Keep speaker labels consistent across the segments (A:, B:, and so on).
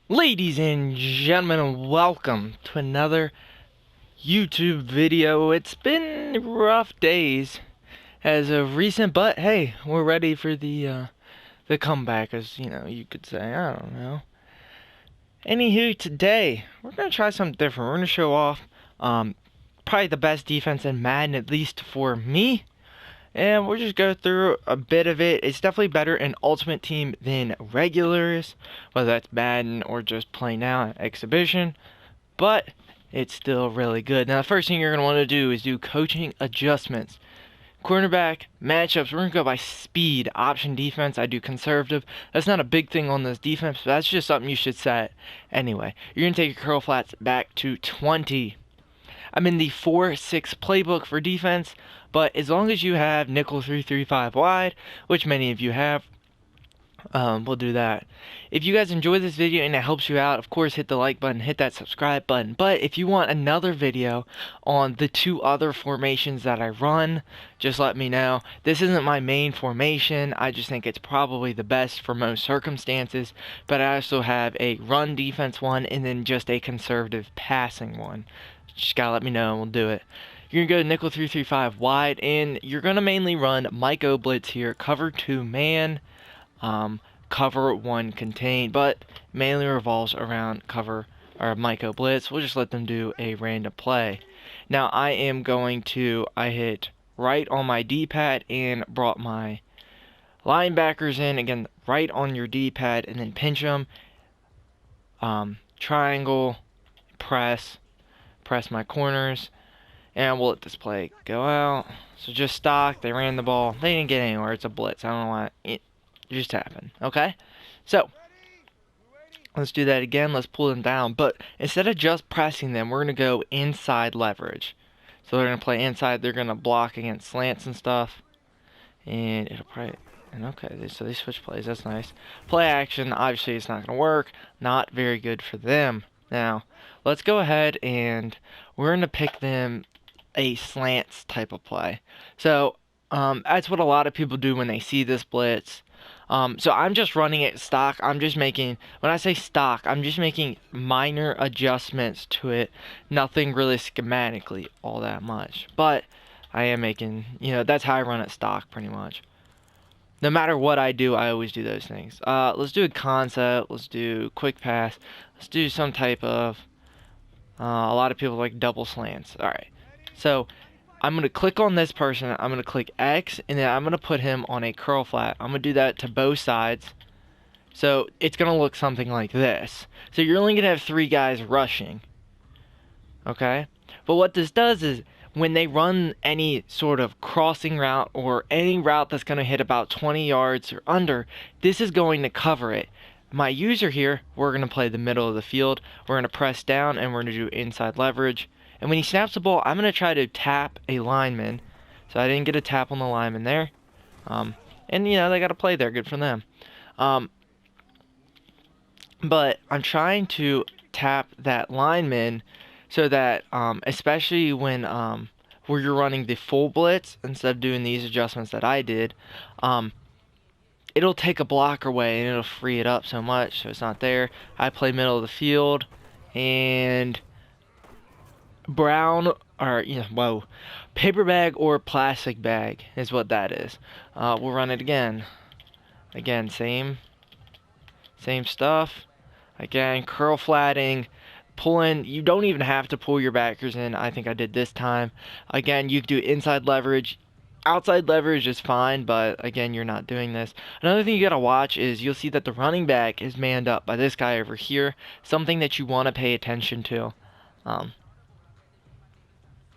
A: Ladies and gentlemen, welcome to another YouTube video. It's been rough days as of recent, but hey, we're ready for the comeback, as you could say. I don't know. Anywho, today we're gonna try something different. We're gonna show off probably the best defense in Madden, at least for me. And we'll just go through a bit of it. It's definitely better in Ultimate Team than regulars, whether that's Madden or just plain out exhibition. But it's still really good. Now, the first thing you're going to want to do is do coaching adjustments. Cornerback matchups, we're going to go by speed. Option defense, I do conservative. That's not a big thing on this defense, but that's just something you should set anyway. You're going to take your curl flats back to 20. I'm in the 4-6 playbook for defense, but as long as you have nickel 3-3-5 wide, which many of you have, we'll do that. If you guys enjoy this video and it helps you out, of course hit the like button, hit that subscribe button. But if you want another video on the two other formations that I run, just let me know. This isn't my main formation. I just think it's probably the best for most circumstances. But I also have a run defense one and then just a conservative passing one. Just gotta let me know and we'll do it. You're gonna go nickel 3-3-5 wide, and you're gonna mainly run Micro blitz here, cover 2 man, cover 1 contain, but mainly revolves around cover or Micro blitz. We'll just let them do a random play. Now I hit right on my D-pad and brought my linebackers in again, right on your D-pad, and then pinch them. Triangle, press my corners, and we'll let this play go out. So just stock, they ran the ball, they didn't get anywhere, it's a blitz, I don't know why, it just happened, okay? So, let's do that again, let's pull them down, but instead of just pressing them, we're going to go inside leverage. So they're going to play inside, they're going to block against slants and stuff, and it'll probably, and okay, so they switch plays, that's nice. Play action, obviously it's not going to work, not very good for them. Now, let's go ahead and we're going to pick them a slants type of play. So, that's what a lot of people do when they see this blitz. So I'm just running it stock. I'm just making, when I say stock, I'm just making minor adjustments to it. Nothing really schematically all that much. But I am making, that's how I run it stock pretty much. No matter what I do, I always do those things. Let's do a concept. Let's do quick pass. Let's do some type of, a lot of people like double slants. Alright, so I'm going to click on this person. I'm going to click X, and then I'm going to put him on a curl flat. I'm going to do that to both sides. So it's going to look something like this. So you're only going to have 3 guys rushing. Okay? But what this does is, when they run any sort of crossing route or any route that's going to hit about 20 yards or under, this is going to cover it. My user here, we're going to play the middle of the field. We're going to press down and we're going to do inside leverage. And when he snaps the ball, I'm going to try to tap a lineman. So I didn't get a tap on the lineman there. And, they got to play there. Good for them. But I'm trying to tap that lineman so that, especially when where you're running the full blitz instead of doing these adjustments that I did, it'll take a blocker away and it'll free it up so much so it's not there. I play middle of the field, and brown or paper bag or plastic bag is what that is. We'll run it again. Again, same stuff. Again, curl flatting, pulling. You don't even have to pull your backers in. I think I did this time. Again, you can do inside leverage. Outside leverage is fine, but again, you're not doing this. Another thing you gotta watch is you'll see that the running back is manned up by this guy over here. Something that you want to pay attention to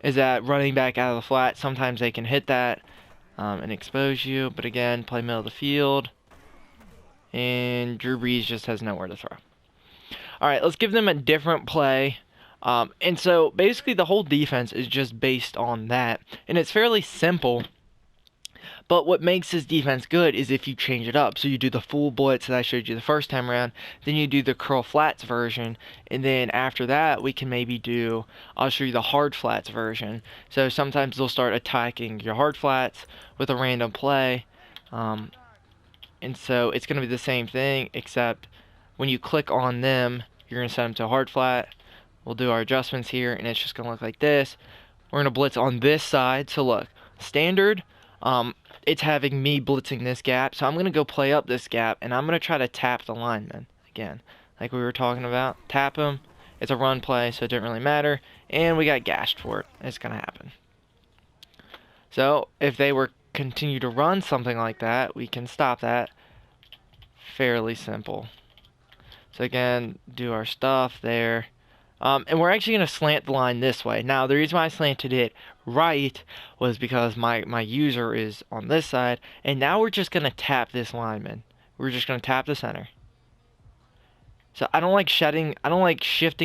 A: is that running back out of the flat. Sometimes they can hit that and expose you. But again, play middle of the field. And Drew Brees just has nowhere to throw. Alright, let's give them a different play. And so basically the whole defense is just based on that. And it's fairly simple. But what makes this defense good is if you change it up. So you do the full blitz that I showed you the first time around. Then you do the curl flats version. And then after that, we can maybe do, I'll show you the hard flats version. So sometimes they'll start attacking your hard flats with a random play. And so it's going to be the same thing, except when you click on them, you're going to set them to a hard flat. We'll do our adjustments here, and it's just going to look like this. We're going to blitz on this side. So look, standard, it's having me blitzing this gap. So I'm going to go play up this gap, and I'm going to try to tap the lineman again, like we were talking about. Tap him. It's a run play, so it didn't really matter. And we got gashed for it. It's going to happen. So if they were continue to run something like that, we can stop that. Fairly simple. So again, do our stuff there. And we're actually going to slant the line this way. Now, the reason why I slanted it right was because my user is on this side. And now we're just going to tap this lineman. We're just going to tap the center. So I don't like shifting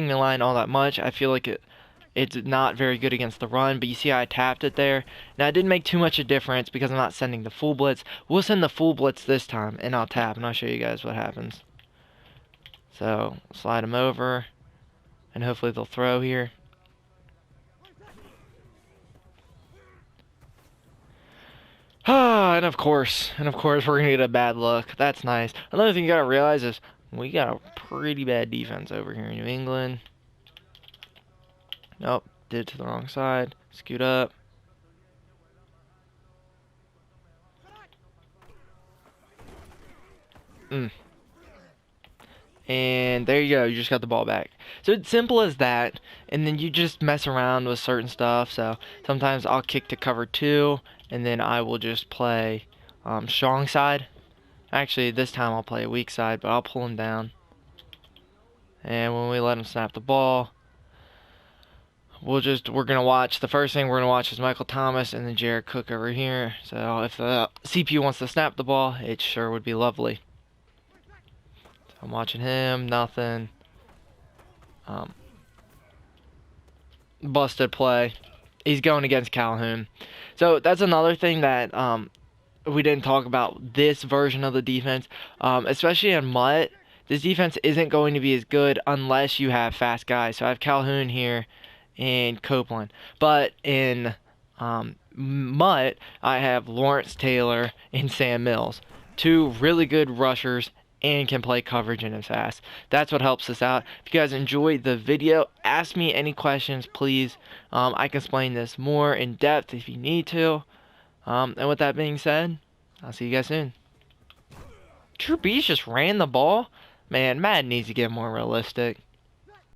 A: the line all that much. I feel like it's not very good against the run, but you see how I tapped it there. Now, it didn't make too much of a difference because I'm not sending the full blitz. We'll send the full blitz this time, and I'll tap, and I'll show you guys what happens. So, slide them over, and hopefully they'll throw here. And of course, we're going to get a bad look. That's nice. Another thing you got to realize is we got a pretty bad defense over here in New England. Nope, did it to the wrong side. Scoot up. And there you go, you just got the ball back. So it's simple as that, and then you just mess around with certain stuff. So sometimes I'll kick to cover 2, and then I will just play strong side. Actually, this time I'll play a weak side, but I'll pull him down. And when we let him snap the ball, we're gonna watch. The first thing we're gonna watch is Michael Thomas and then Jared Cook over here. So if the CPU wants to snap the ball, it sure would be lovely. So I'm watching him. Nothing. Busted play. He's going against Calhoun. So that's another thing that we didn't talk about this version of the defense, especially in MUT. This defense isn't going to be as good unless you have fast guys. So I have Calhoun here and Copeland. But in MUT, I have Lawrence Taylor and Sam Mills. 2 really good rushers and can play coverage and is fast. That's what helps us out. If you guys enjoyed the video, ask me any questions, please. I can explain this more in depth if you need to. And with that being said, I'll see you guys soon. True Beast just ran the ball. Man, Madden needs to get more realistic.